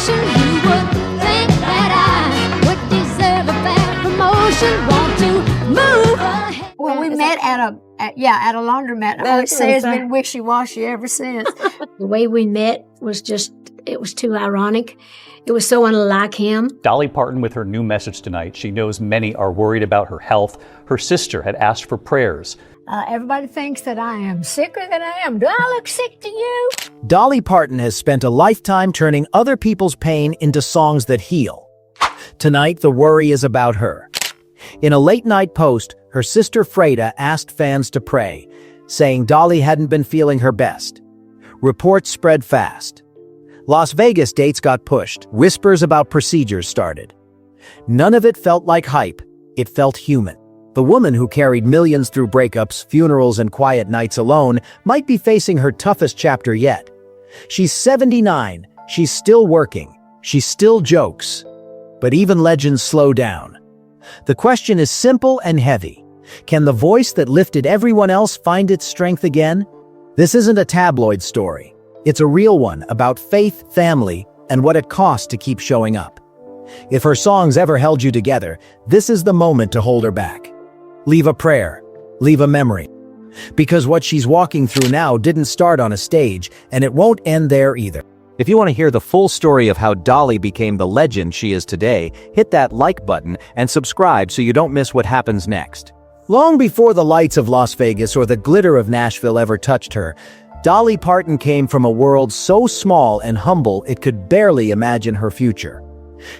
emotion. You would think that I would deserve a bad promotion. Want to move ahead. Well, we met at a laundromat. I always say it's been wishy-washy ever since. The way we met was it was too ironic. It was so unlike him. Dolly Parton with her new message tonight. She knows many are worried about her health. Her sister had asked for prayers. Everybody thinks that I am sicker than I am. Do I look sick to you? Dolly Parton has spent a lifetime turning other people's pain into songs that heal. Tonight, the worry is about her. In a late-night post, her sister Freda asked fans to pray, saying Dolly hadn't been feeling her best. Reports spread fast. Las Vegas dates got pushed. Whispers about procedures started. None of it felt like hype. It felt human. The woman who carried millions through breakups, funerals, and quiet nights alone might be facing her toughest chapter yet. She's 79. She's still working. She still jokes. But even legends slow down. The question is simple and heavy. Can the voice that lifted everyone else find its strength again? This isn't a tabloid story. It's a real one about faith, family, and what it costs to keep showing up. If her songs ever held you together, this is the moment to hold her back. Leave a prayer. Leave a memory. Because what she's walking through now didn't start on a stage, and it won't end there either. If you want to hear the full story of how Dolly became the legend she is today, hit that like button and subscribe so you don't miss what happens next. Long before the lights of Las Vegas or the glitter of Nashville ever touched her, Dolly Parton came from a world so small and humble it could barely imagine her future.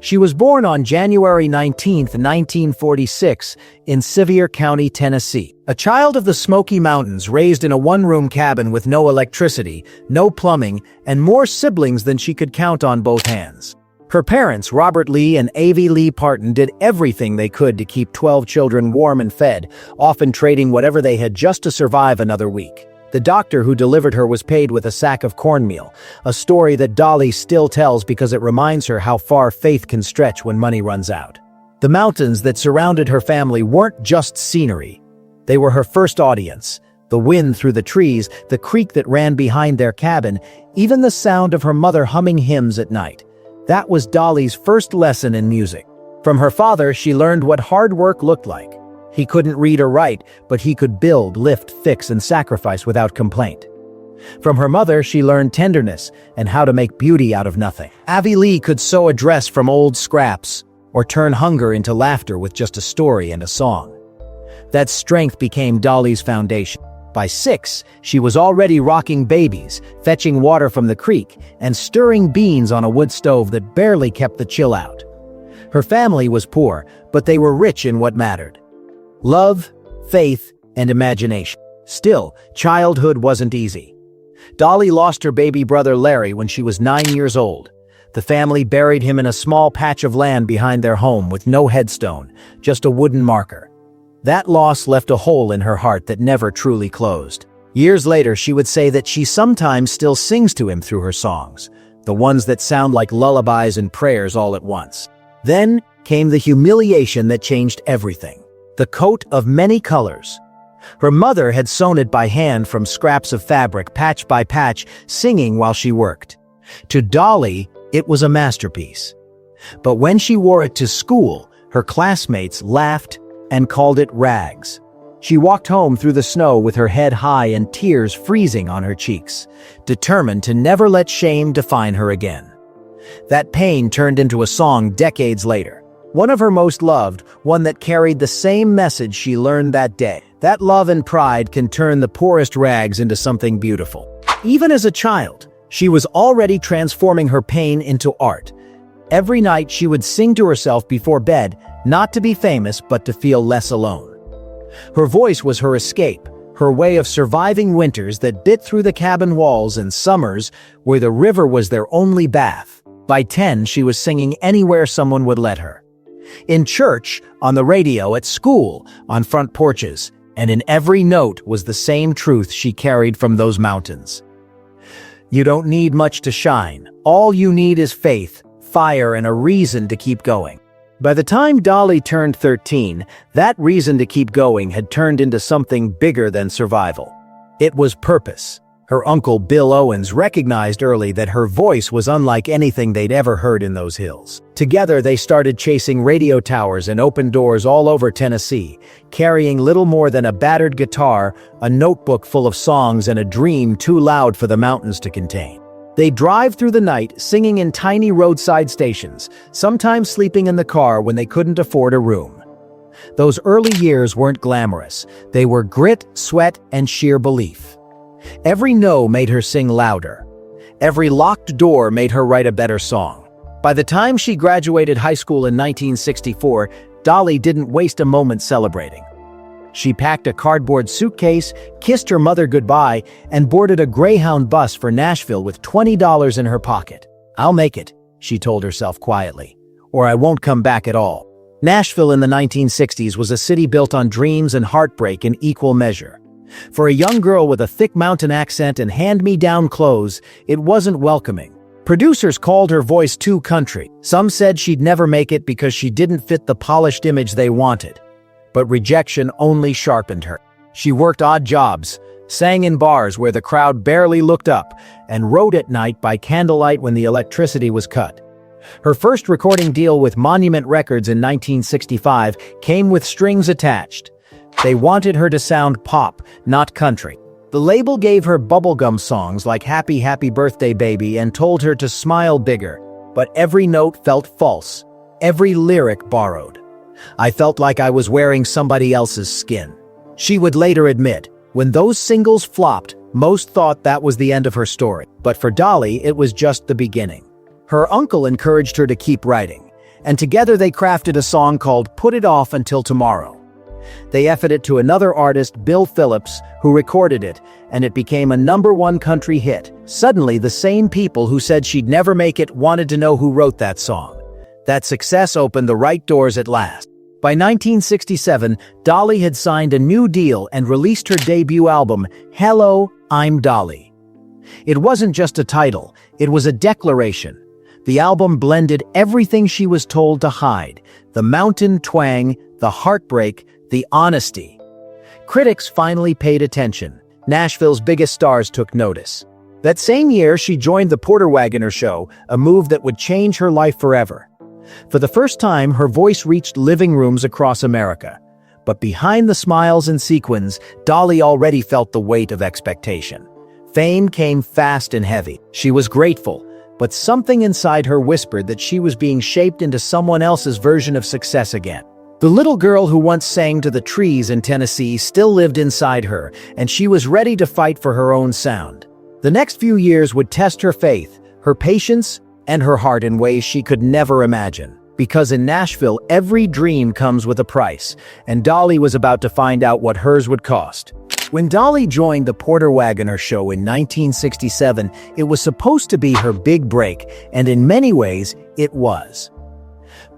She was born on January 19, 1946, in Sevier County, Tennessee. A child of the Smoky Mountains raised in a one-room cabin with no electricity, no plumbing, and more siblings than she could count on both hands. Her parents, Robert Lee and Avie Lee Parton, did everything they could to keep 12 children warm and fed, often trading whatever they had just to survive another week. The doctor who delivered her was paid with a sack of cornmeal, a story that Dolly still tells because it reminds her how far faith can stretch when money runs out. The mountains that surrounded her family weren't just scenery. They were her first audience. The wind through the trees, the creek that ran behind their cabin, even the sound of her mother humming hymns at night. That was Dolly's first lesson in music. From her father, she learned what hard work looked like. He couldn't read or write, but he could build, lift, fix, and sacrifice without complaint. From her mother, she learned tenderness and how to make beauty out of nothing. Avie Lee could sew a dress from old scraps or turn hunger into laughter with just a story and a song. That strength became Dolly's foundation. By 6, she was already rocking babies, fetching water from the creek, and stirring beans on a wood stove that barely kept the chill out. Her family was poor, but they were rich in what mattered: love, faith, and imagination. Still, childhood wasn't easy. Dolly lost her baby brother Larry when she was 9 years old. The family buried him in a small patch of land behind their home with no headstone, just a wooden marker. That loss left a hole in her heart that never truly closed. Years later, she would say that she sometimes still sings to him through her songs, the ones that sound like lullabies and prayers all at once. Then came the humiliation that changed everything: the coat of many colors. Her mother had sewn it by hand from scraps of fabric, patch by patch, singing while she worked. To Dolly, it was a masterpiece. But when she wore it to school, her classmates laughed and called it rags. She walked home through the snow with her head high and tears freezing on her cheeks, determined to never let shame define her again. That pain turned into a song decades later. One of her most loved, one that carried the same message she learned that day. That love and pride can turn the poorest rags into something beautiful. Even as a child, she was already transforming her pain into art. Every night she would sing to herself before bed, not to be famous, but to feel less alone. Her voice was her escape, her way of surviving winters that bit through the cabin walls and summers where the river was their only bath. By 10, she was singing anywhere someone would let her. In church, on the radio, at school, on front porches, and in every note was the same truth she carried from those mountains. You don't need much to shine. All you need is faith, fire, and a reason to keep going. By the time Dolly turned 13, that reason to keep going had turned into something bigger than survival. It was purpose. Her uncle Bill Owens recognized early that her voice was unlike anything they'd ever heard in those hills. Together they started chasing radio towers and open doors all over Tennessee, carrying little more than a battered guitar, a notebook full of songs, and a dream too loud for the mountains to contain. They'd drive through the night, singing in tiny roadside stations, sometimes sleeping in the car when they couldn't afford a room. Those early years weren't glamorous. They were grit, sweat, and sheer belief. Every no made her sing louder. Every locked door made her write a better song. By the time she graduated high school in 1964, Dolly didn't waste a moment celebrating. She packed a cardboard suitcase, kissed her mother goodbye, and boarded a Greyhound bus for Nashville with $20 in her pocket. "I'll make it," she told herself quietly, "or I won't come back at all." Nashville in the 1960s was a city built on dreams and heartbreak in equal measure. For a young girl with a thick mountain accent and hand-me-down clothes, it wasn't welcoming. Producers called her voice too country. Some said she'd never make it because she didn't fit the polished image they wanted. But rejection only sharpened her. She worked odd jobs, sang in bars where the crowd barely looked up, and wrote at night by candlelight when the electricity was cut. Her first recording deal with Monument Records in 1965 came with strings attached. They wanted her to sound pop, not country. The label gave her bubblegum songs like Happy Happy Birthday Baby and told her to smile bigger, but every note felt false, every lyric borrowed. "I felt like I was wearing somebody else's skin." She would later admit, when those singles flopped, most thought that was the end of her story. But for Dolly, it was just the beginning. Her uncle encouraged her to keep writing, and together they crafted a song called Put It Off Until Tomorrow. They offered it to another artist, Bill Phillips, who recorded it, and it became a #1 country hit. Suddenly, the same people who said she'd never make it wanted to know who wrote that song. That success opened the right doors at last. By 1967, Dolly had signed a new deal and released her debut album, Hello, I'm Dolly. It wasn't just a title, it was a declaration. The album blended everything she was told to hide: the mountain twang, the heartbreak, the honesty. Critics finally paid attention. Nashville's biggest stars took notice. That same year, she joined the Porter Wagoner Show, a move that would change her life forever. For the first time, her voice reached living rooms across America. But behind the smiles and sequins, Dolly already felt the weight of expectation. Fame came fast and heavy. She was grateful, but something inside her whispered that she was being shaped into someone else's version of success again. The little girl who once sang to the trees in Tennessee still lived inside her, and she was ready to fight for her own sound. The next few years would test her faith, her patience, and her heart in ways she could never imagine. Because in Nashville, every dream comes with a price, and Dolly was about to find out what hers would cost. When Dolly joined the Porter Wagoner Show in 1967, it was supposed to be her big break, and in many ways, it was.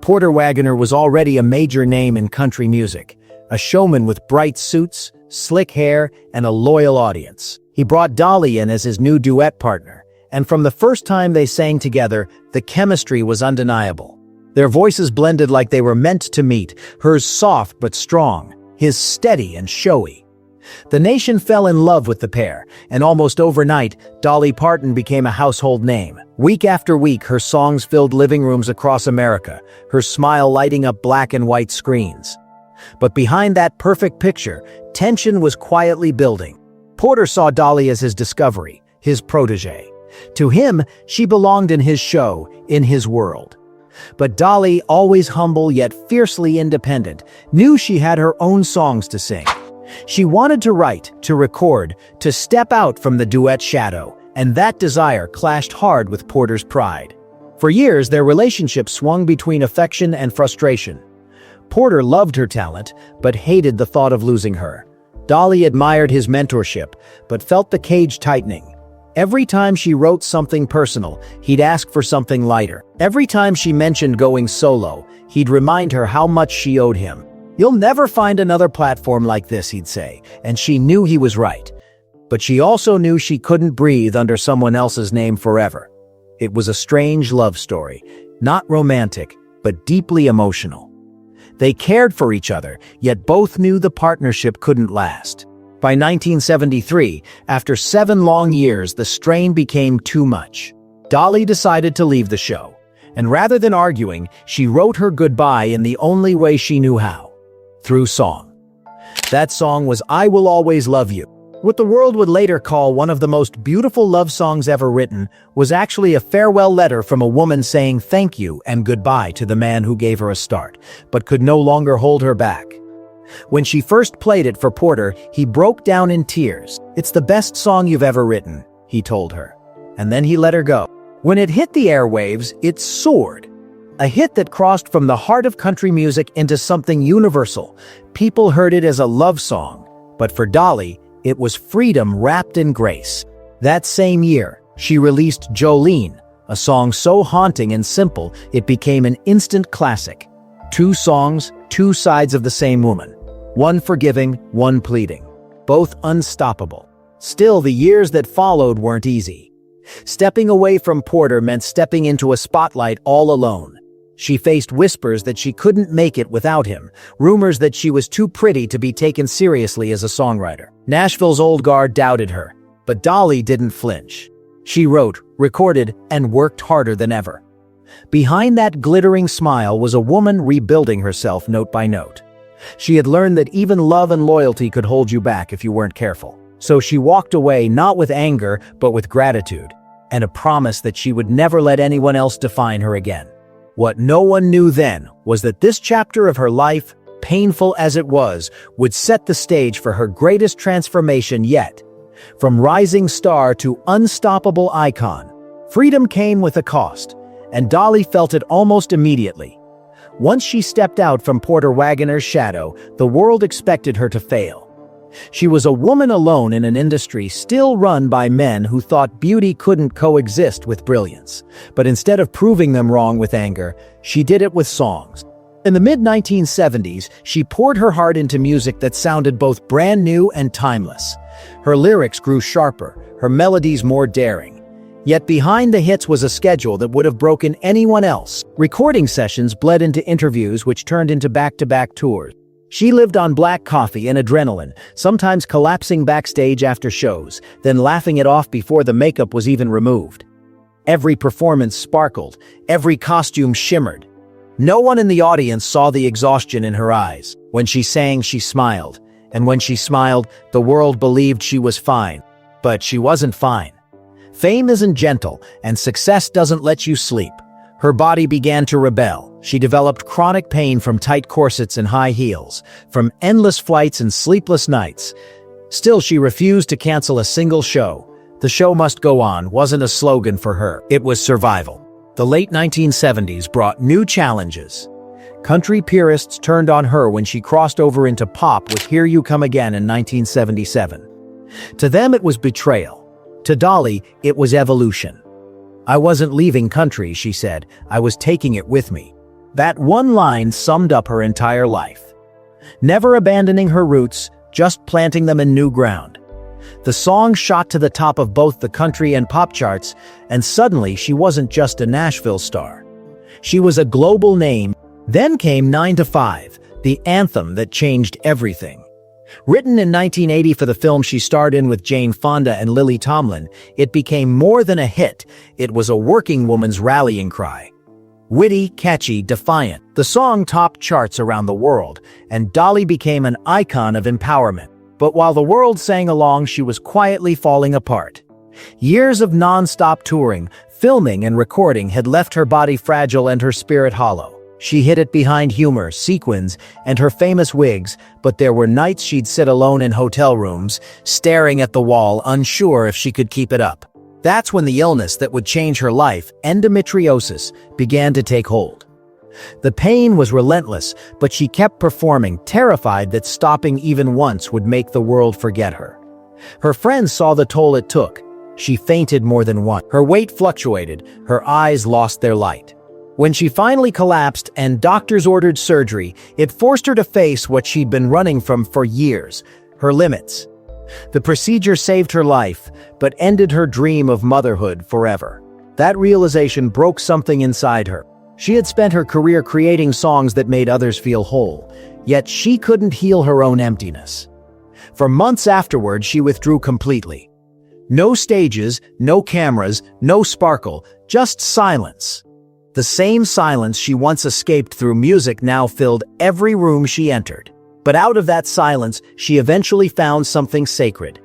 Porter Wagoner was already a major name in country music, a showman with bright suits, slick hair, and a loyal audience. He brought Dolly in as his new duet partner, and from the first time they sang together, the chemistry was undeniable. Their voices blended like they were meant to meet, hers soft but strong, his steady and showy. The nation fell in love with the pair, and almost overnight, Dolly Parton became a household name. Week after week, her songs filled living rooms across America, her smile lighting up black and white screens. But behind that perfect picture, tension was quietly building. Porter saw Dolly as his discovery, his protege. To him, she belonged in his show, in his world. But Dolly, always humble yet fiercely independent, knew she had her own songs to sing. She wanted to write, to record, to step out from the duet shadow, and that desire clashed hard with Porter's pride. For years, their relationship swung between affection and frustration. Porter loved her talent, but hated the thought of losing her. Dolly admired his mentorship, but felt the cage tightening. Every time she wrote something personal, he'd ask for something lighter. Every time she mentioned going solo, he'd remind her how much she owed him. "You'll never find another platform like this," he'd say, and she knew he was right. But she also knew she couldn't breathe under someone else's name forever. It was a strange love story, not romantic, but deeply emotional. They cared for each other, yet both knew the partnership couldn't last. By 1973, after 7 long years, the strain became too much. Dolly decided to leave the show, and rather than arguing, she wrote her goodbye in the only way she knew how: through song. That song was "I Will Always Love You." What the world would later call one of the most beautiful love songs ever written was actually a farewell letter from a woman saying thank you and goodbye to the man who gave her a start, but could no longer hold her back. When she first played it for Porter, he broke down in tears. "It's the best song you've ever written," he told her. And then he let her go. When it hit the airwaves, it soared. A hit that crossed from the heart of country music into something universal. People heard it as a love song, but for Dolly, it was freedom wrapped in grace. That same year, she released Jolene, a song so haunting and simple it became an instant classic. 2 songs, 2 sides of the same woman. One forgiving, one pleading. Both unstoppable. Still, the years that followed weren't easy. Stepping away from Porter meant stepping into a spotlight all alone. She faced whispers that she couldn't make it without him, rumors that she was too pretty to be taken seriously as a songwriter. Nashville's old guard doubted her, but Dolly didn't flinch. She wrote, recorded, and worked harder than ever. Behind that glittering smile was a woman rebuilding herself note by note. She had learned that even love and loyalty could hold you back if you weren't careful. So she walked away not with anger, but with gratitude, and a promise that she would never let anyone else define her again. What no one knew then was that this chapter of her life, painful as it was, would set the stage for her greatest transformation yet. From rising star to unstoppable icon, freedom came with a cost, and Dolly felt it almost immediately. Once she stepped out from Porter Wagoner's shadow, the world expected her to fail. She was a woman alone in an industry still run by men who thought beauty couldn't coexist with brilliance. But instead of proving them wrong with anger, she did it with songs. In the mid-1970s, she poured her heart into music that sounded both brand new and timeless. Her lyrics grew sharper, her melodies more daring. Yet behind the hits was a schedule that would have broken anyone else. Recording sessions bled into interviews which turned into back-to-back tours. She lived on black coffee and adrenaline, sometimes collapsing backstage after shows, then laughing it off before the makeup was even removed. Every performance sparkled, every costume shimmered. No one in the audience saw the exhaustion in her eyes. When she sang, she smiled, and when she smiled, the world believed she was fine. But she wasn't fine. Fame isn't gentle, and success doesn't let you sleep. Her body began to rebel. She developed chronic pain from tight corsets and high heels, from endless flights and sleepless nights. Still, she refused to cancel a single show. "The show must go on" wasn't a slogan for her. It was survival. The late 1970s brought new challenges. Country purists turned on her when she crossed over into pop with "Here You Come Again" in 1977. To them, it was betrayal. To Dolly, it was evolution. "I wasn't leaving country," she said. "I was taking it with me." That one line summed up her entire life. Never abandoning her roots, just planting them in new ground. The song shot to the top of both the country and pop charts, and suddenly she wasn't just a Nashville star. She was a global name. Then came 9 to 5, the anthem that changed everything. Written in 1980 for the film she starred in with Jane Fonda and Lily Tomlin, it became more than a hit. It was a working woman's rallying cry. Witty, catchy, defiant, the song topped charts around the world, and Dolly became an icon of empowerment. But while the world sang along, she was quietly falling apart. Years of non-stop touring, filming, and recording had left her body fragile and her spirit hollow. She hid it behind humor, sequins, and her famous wigs, but there were nights she'd sit alone in hotel rooms, staring at the wall, unsure if she could keep it up. That's when the illness that would change her life, endometriosis, began to take hold. The pain was relentless, but she kept performing, terrified that stopping even once would make the world forget her. Her friends saw the toll it took. She fainted more than once. Her weight fluctuated, her eyes lost their light. When she finally collapsed and doctors ordered surgery, it forced her to face what she'd been running from for years, her limits. The procedure saved her life, but ended her dream of motherhood forever. That realization broke something inside her. She had spent her career creating songs that made others feel whole, yet she couldn't heal her own emptiness. For months afterward, she withdrew completely. No stages, no cameras, no sparkle, just silence. The same silence she once escaped through music now filled every room she entered. But out of that silence, she eventually found something sacred.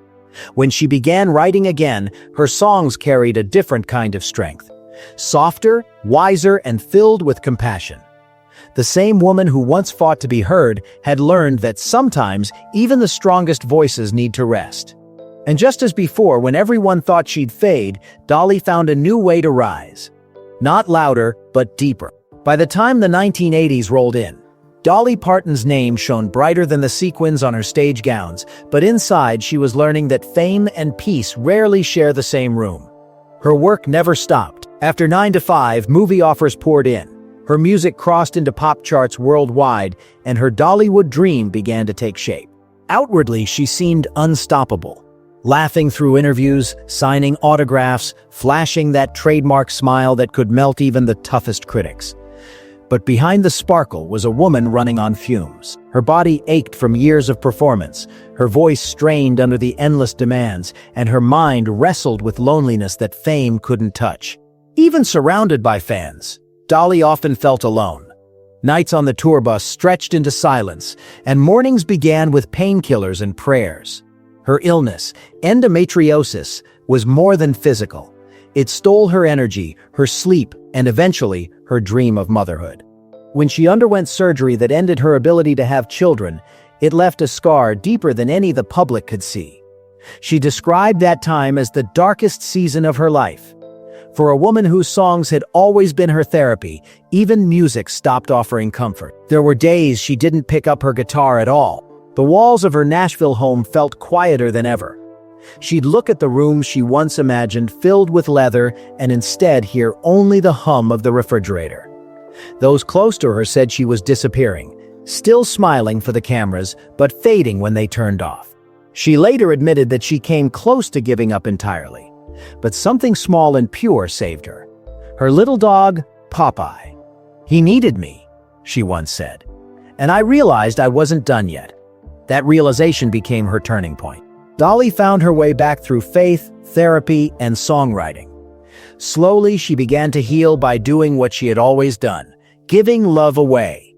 When she began writing again, her songs carried a different kind of strength. Softer, wiser, and filled with compassion. The same woman who once fought to be heard had learned that sometimes even the strongest voices need to rest. And just as before, when everyone thought she'd fade, Dolly found a new way to rise. Not louder, but deeper. By the time the 1980s rolled in, Dolly Parton's name shone brighter than the sequins on her stage gowns, but inside she was learning that fame and peace rarely share the same room. Her work never stopped. After 9 to 5, movie offers poured in. Her music crossed into pop charts worldwide, and her Dollywood dream began to take shape. Outwardly, she seemed unstoppable. Laughing through interviews, signing autographs, flashing that trademark smile that could melt even the toughest critics. But behind the sparkle was a woman running on fumes. Her body ached from years of performance, her voice strained under the endless demands, and her mind wrestled with loneliness that fame couldn't touch. Even surrounded by fans, Dolly often felt alone. Nights on the tour bus stretched into silence, and mornings began with painkillers and prayers. Her illness, endometriosis, was more than physical. It stole her energy, her sleep, and eventually, her dream of motherhood. When she underwent surgery that ended her ability to have children, it left a scar deeper than any the public could see. She described that time as the darkest season of her life. For a woman whose songs had always been her therapy, even music stopped offering comfort. There were days she didn't pick up her guitar at all. The walls of her Nashville home felt quieter than ever. She'd look at the rooms she once imagined filled with leather and instead hear only the hum of the refrigerator. Those close to her said she was disappearing, still smiling for the cameras, but fading when they turned off. She later admitted that she came close to giving up entirely, but something small and pure saved her. Her little dog, Popeye. "He needed me," she once said, "and I realized I wasn't done yet." That realization became her turning point. Dolly found her way back through faith, therapy, and songwriting. Slowly, she began to heal by doing what she had always done, giving love away.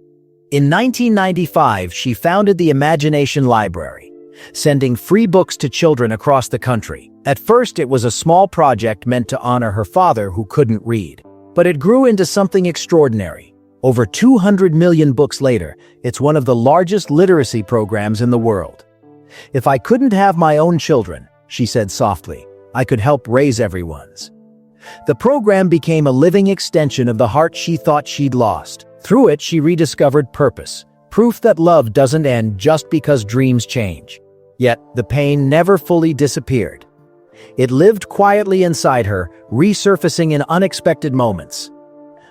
In 1995, she founded the Imagination Library, sending free books to children across the country. At first, it was a small project meant to honor her father who couldn't read. But it grew into something extraordinary. Over 200 million books later, it's one of the largest literacy programs in the world. "If I couldn't have my own children," she said softly, "I could help raise everyone's." The program became a living extension of the heart she thought she'd lost. Through it, she rediscovered purpose, proof that love doesn't end just because dreams change. Yet, the pain never fully disappeared. It lived quietly inside her, resurfacing in unexpected moments.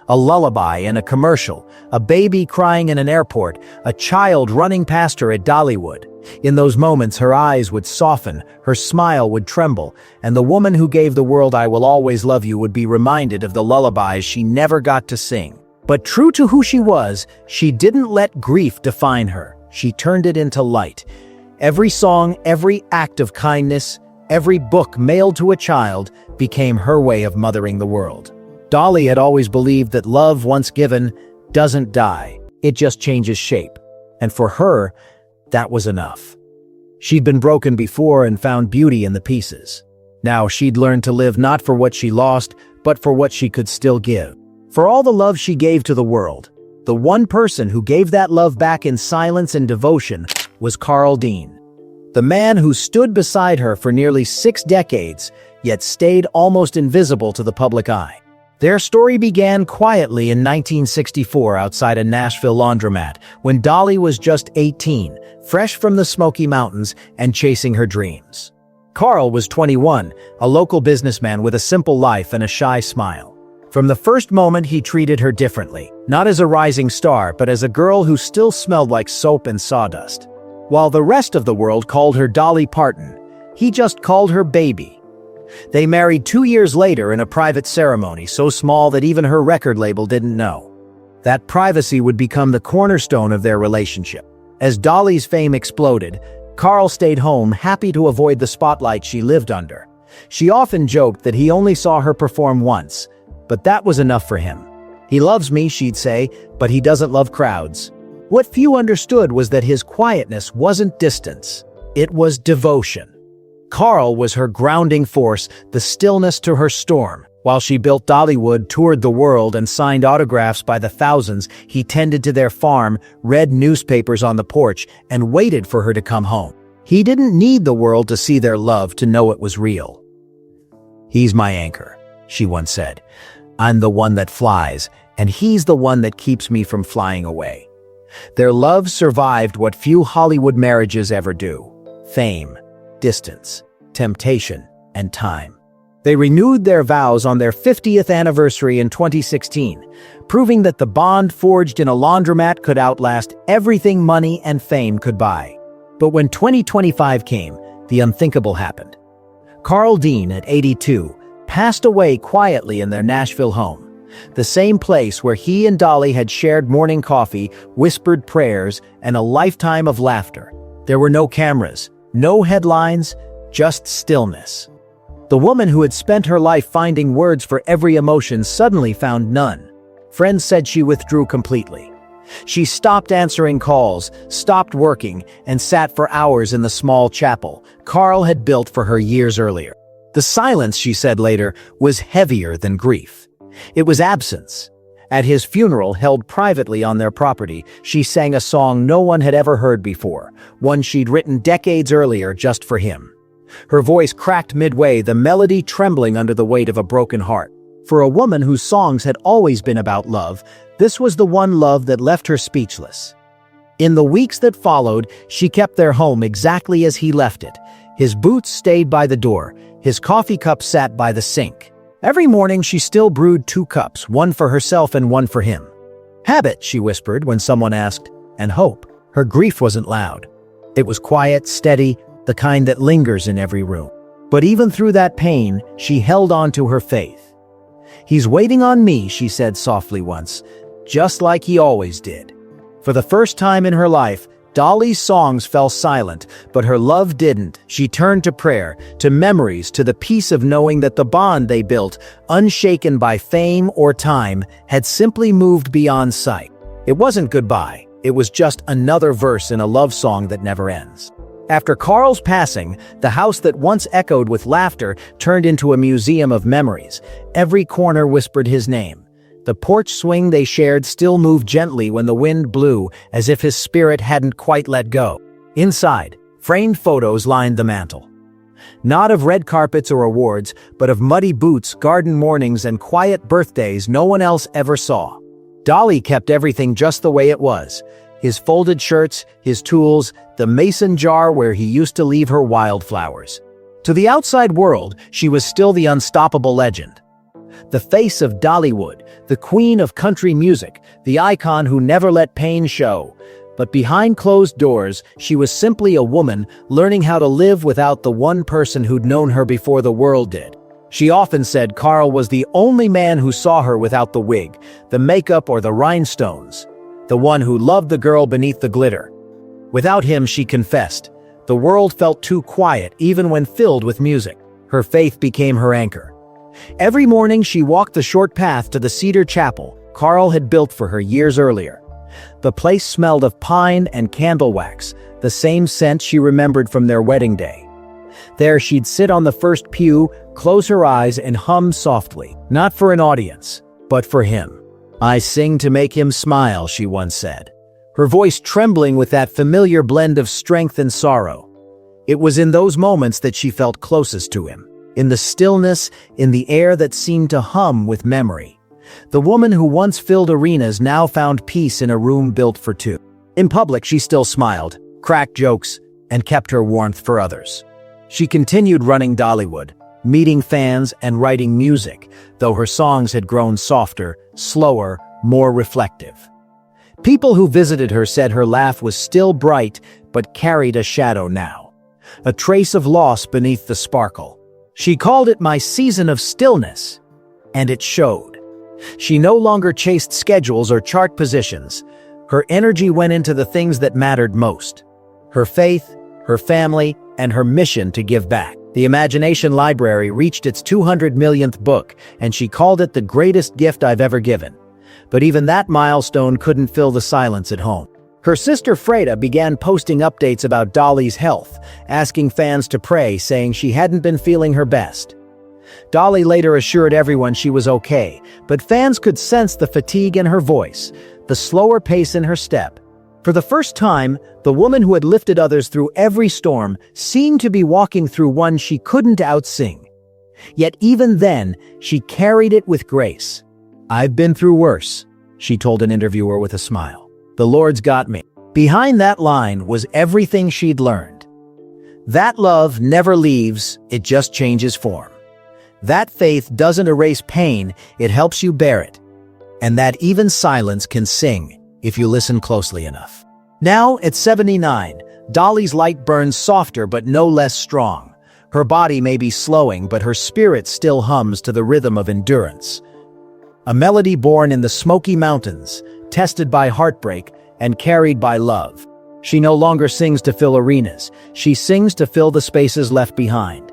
A lullaby in a commercial, a baby crying in an airport, a child running past her at Dollywood. In those moments, her eyes would soften, her smile would tremble, and the woman who gave the world "I will always love you" would be reminded of the lullabies she never got to sing. But true to who she was, she didn't let grief define her. She turned it into light. Every song, every act of kindness, every book mailed to a child became her way of mothering the world. Dolly had always believed that love, once given, doesn't die. It just changes shape. And for her, that was enough. She'd been broken before and found beauty in the pieces. Now she'd learned to live not for what she lost, but for what she could still give. For all the love she gave to the world, the one person who gave that love back in silence and devotion was Carl Dean. The man who stood beside her for nearly 6 decades, yet stayed almost invisible to the public eye. Their story began quietly in 1964 outside a Nashville laundromat, when Dolly was just 18, fresh from the Smoky Mountains and chasing her dreams. Carl was 21, a local businessman with a simple life and a shy smile. From the first moment, he treated her differently, not as a rising star, but as a girl who still smelled like soap and sawdust. While the rest of the world called her Dolly Parton, he just called her Baby. They married 2 years later in a private ceremony so small that even her record label didn't know. That privacy would become the cornerstone of their relationship. As Dolly's fame exploded, Carl stayed home, happy to avoid the spotlight she lived under. She often joked that he only saw her perform once, but that was enough for him. "He loves me," she'd say, "but he doesn't love crowds." What few understood was that his quietness wasn't distance, it was devotion. Carl was her grounding force, the stillness to her storm. While she built Dollywood, toured the world, and signed autographs by the thousands, he tended to their farm, read newspapers on the porch, and waited for her to come home. He didn't need the world to see their love to know it was real. "He's my anchor," she once said. "I'm the one that flies, and he's the one that keeps me from flying away." Their love survived what few Hollywood marriages ever do: fame, distance, temptation, and time. They renewed their vows on their 50th anniversary in 2016, proving that the bond forged in a laundromat could outlast everything money and fame could buy. But when 2025 came, the unthinkable happened. Carl Dean, at 82, passed away quietly in their Nashville home, the same place where he and Dolly had shared morning coffee, whispered prayers, and a lifetime of laughter. There were no cameras, no headlines, just stillness. The woman who had spent her life finding words for every emotion suddenly found none. Friends said she withdrew completely. She stopped answering calls, stopped working, and sat for hours in the small chapel Carl had built for her years earlier. The silence, she said later, was heavier than grief. It was absence. At his funeral, held privately on their property, she sang a song no one had ever heard before, one she'd written decades earlier just for him. Her voice cracked midway, the melody trembling under the weight of a broken heart. For a woman whose songs had always been about love, this was the one love that left her speechless. In the weeks that followed, she kept their home exactly as he left it. His boots stayed by the door, his coffee cup sat by the sink. Every morning she still brewed 2 cups, one for herself and one for him. "Habit," she whispered when someone asked, and hope. Her grief wasn't loud. It was quiet, steady, the kind that lingers in every room. But even through that pain, she held on to her faith. "He's waiting on me," she said softly once, "just like he always did." For the first time in her life, Dolly's songs fell silent, but her love didn't. She turned to prayer, to memories, to the peace of knowing that the bond they built, unshaken by fame or time, had simply moved beyond sight. It wasn't goodbye. It was just another verse in a love song that never ends. After Carl's passing, the house that once echoed with laughter turned into a museum of memories. Every corner whispered his name. The porch swing they shared still moved gently when the wind blew, as if his spirit hadn't quite let go. Inside, framed photos lined the mantel. Not of red carpets or awards, but of muddy boots, garden mornings, and quiet birthdays no one else ever saw. Dolly kept everything just the way it was. His folded shirts, his tools, the mason jar where he used to leave her wildflowers. To the outside world, she was still the unstoppable legend. The face of Dollywood, the queen of country music, the icon who never let pain show. But behind closed doors, she was simply a woman learning how to live without the one person who'd known her before the world did. She often said Carl was the only man who saw her without the wig, the makeup, or the rhinestones. The one who loved the girl beneath the glitter. Without him, she confessed, the world felt too quiet even when filled with music. Her faith became her anchor. Every morning she walked the short path to the cedar chapel Carl had built for her years earlier. The place smelled of pine and candle wax, the same scent she remembered from their wedding day. There she'd sit on the first pew, close her eyes, and hum softly, not for an audience, but for him. "I sing to make him smile," she once said, her voice trembling with that familiar blend of strength and sorrow. It was in those moments that she felt closest to him, in the stillness, in the air that seemed to hum with memory. The woman who once filled arenas now found peace in a room built for 2. In public, she still smiled, cracked jokes, and kept her warmth for others. She continued running Dollywood, meeting fans and writing music, though her songs had grown softer, slower, more reflective. People who visited her said her laugh was still bright, but carried a shadow now, a trace of loss beneath the sparkle. She called it my season of stillness, and it showed. She no longer chased schedules or chart positions. Her energy went into the things that mattered most. Her faith, her family, and her mission to give back. The Imagination Library reached its 200 millionth book, and she called it the greatest gift I've ever given. But even that milestone couldn't fill the silence at home. Her sister Freda began posting updates about Dolly's health, asking fans to pray, saying she hadn't been feeling her best. Dolly later assured everyone she was okay, but fans could sense the fatigue in her voice, the slower pace in her step. For the first time, the woman who had lifted others through every storm seemed to be walking through one she couldn't outsing. Yet even then, she carried it with grace. "I've been through worse," she told an interviewer with a smile. "The Lord's got me." Behind that line was everything she'd learned. That love never leaves, it just changes form. That faith doesn't erase pain, it helps you bear it. And that even silence can sing, if you listen closely enough. Now, at 79, Dolly's light burns softer but no less strong. Her body may be slowing, but her spirit still hums to the rhythm of endurance. A melody born in the Smoky Mountains, tested by heartbreak, and carried by love. She no longer sings to fill arenas, she sings to fill the spaces left behind.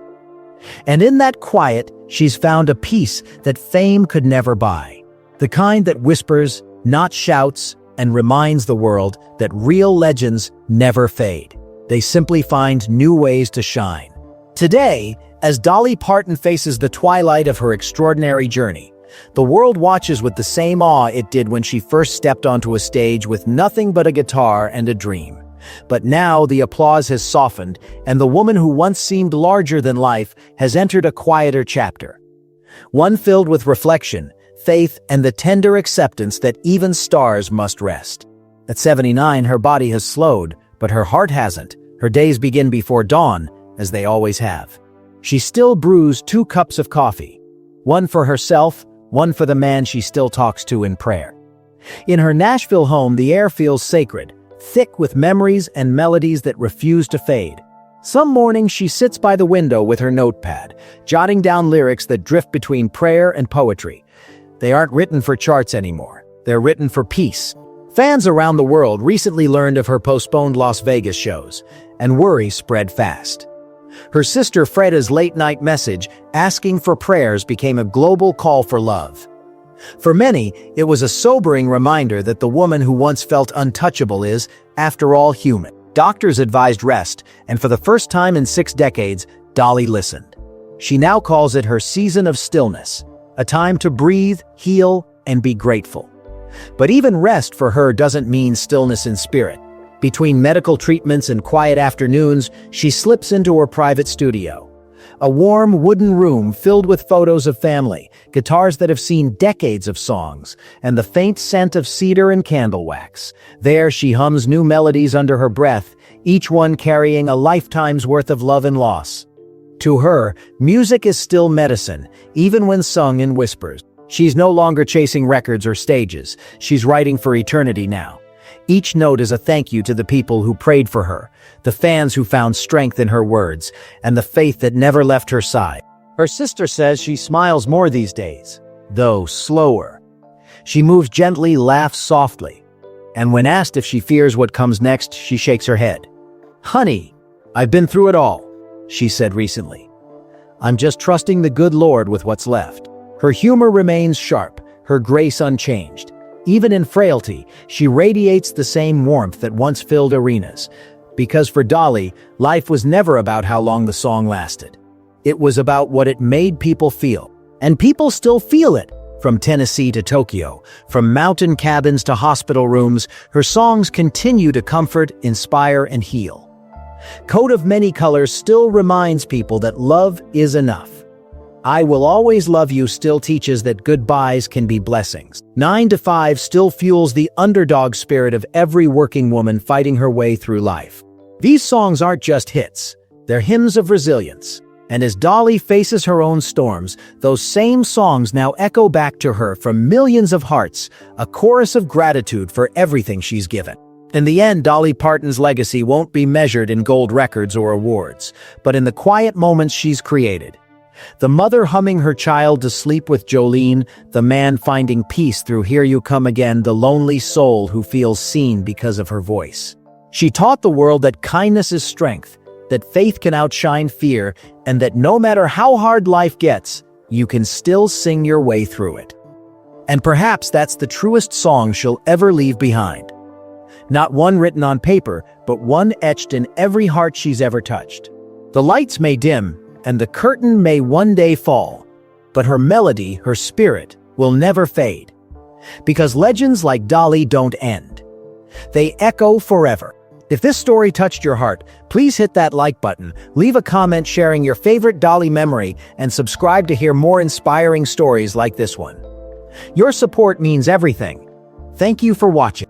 And in that quiet, she's found a peace that fame could never buy. The kind that whispers, not shouts, and reminds the world that real legends never fade. They simply find new ways to shine. Today, as Dolly Parton faces the twilight of her extraordinary journey, the world watches with the same awe it did when she first stepped onto a stage with nothing but a guitar and a dream. But now the applause has softened, and the woman who once seemed larger than life has entered a quieter chapter. One filled with reflection, faith, and the tender acceptance that even stars must rest. At 79, her body has slowed, but her heart hasn't. Her days begin before dawn, as they always have. She still brews 2 cups of coffee, one for herself, one for the man she still talks to in prayer. In her Nashville home, the air feels sacred, thick with memories and melodies that refuse to fade. Some mornings she sits by the window with her notepad, jotting down lyrics that drift between prayer and poetry. They aren't written for charts anymore. They're written for peace. Fans around the world recently learned of her postponed Las Vegas shows, and worry spread fast. Her sister Freda's late-night message asking for prayers became a global call for love. For many, it was a sobering reminder that the woman who once felt untouchable is, after all, human. Doctors advised rest, and for the first time in 6 decades, Dolly listened. She now calls it her season of stillness, a time to breathe, heal, and be grateful. But even rest for her doesn't mean stillness in spirit. Between medical treatments and quiet afternoons, she slips into her private studio. A warm wooden room filled with photos of family, guitars that have seen decades of songs, and the faint scent of cedar and candle wax. There she hums new melodies under her breath, each one carrying a lifetime's worth of love and loss. To her, music is still medicine, even when sung in whispers. She's no longer chasing records or stages. She's writing for eternity now. Each note is a thank you to the people who prayed for her, the fans who found strength in her words, and the faith that never left her side. Her sister says she smiles more these days, though slower. She moves gently, laughs softly. And when asked if she fears what comes next, she shakes her head. "Honey, I've been through it all," she said recently. "I'm just trusting the good Lord with what's left." Her humor remains sharp, her grace unchanged. Even in frailty, she radiates the same warmth that once filled arenas. Because for Dolly, life was never about how long the song lasted. It was about what it made people feel. And people still feel it. From Tennessee to Tokyo, from mountain cabins to hospital rooms, her songs continue to comfort, inspire, and heal. Coat of Many Colors still reminds people that love is enough. I Will Always Love You still teaches that goodbyes can be blessings. 9 to 5 still fuels the underdog spirit of every working woman fighting her way through life. These songs aren't just hits, they're hymns of resilience. And as Dolly faces her own storms, those same songs now echo back to her from millions of hearts, a chorus of gratitude for everything she's given. In the end, Dolly Parton's legacy won't be measured in gold records or awards, but in the quiet moments she's created. The mother humming her child to sleep with Jolene, the man finding peace through Here You Come Again, the lonely soul who feels seen because of her voice. She taught the world that kindness is strength, that faith can outshine fear, and that no matter how hard life gets, you can still sing your way through it. And perhaps that's the truest song she'll ever leave behind. Not one written on paper, but one etched in every heart she's ever touched. The lights may dim, and the curtain may one day fall, but her melody, her spirit, will never fade. Because legends like Dolly don't end. They echo forever. If this story touched your heart, please hit that like button, leave a comment sharing your favorite Dolly memory, and subscribe to hear more inspiring stories like this one. Your support means everything. Thank you for watching.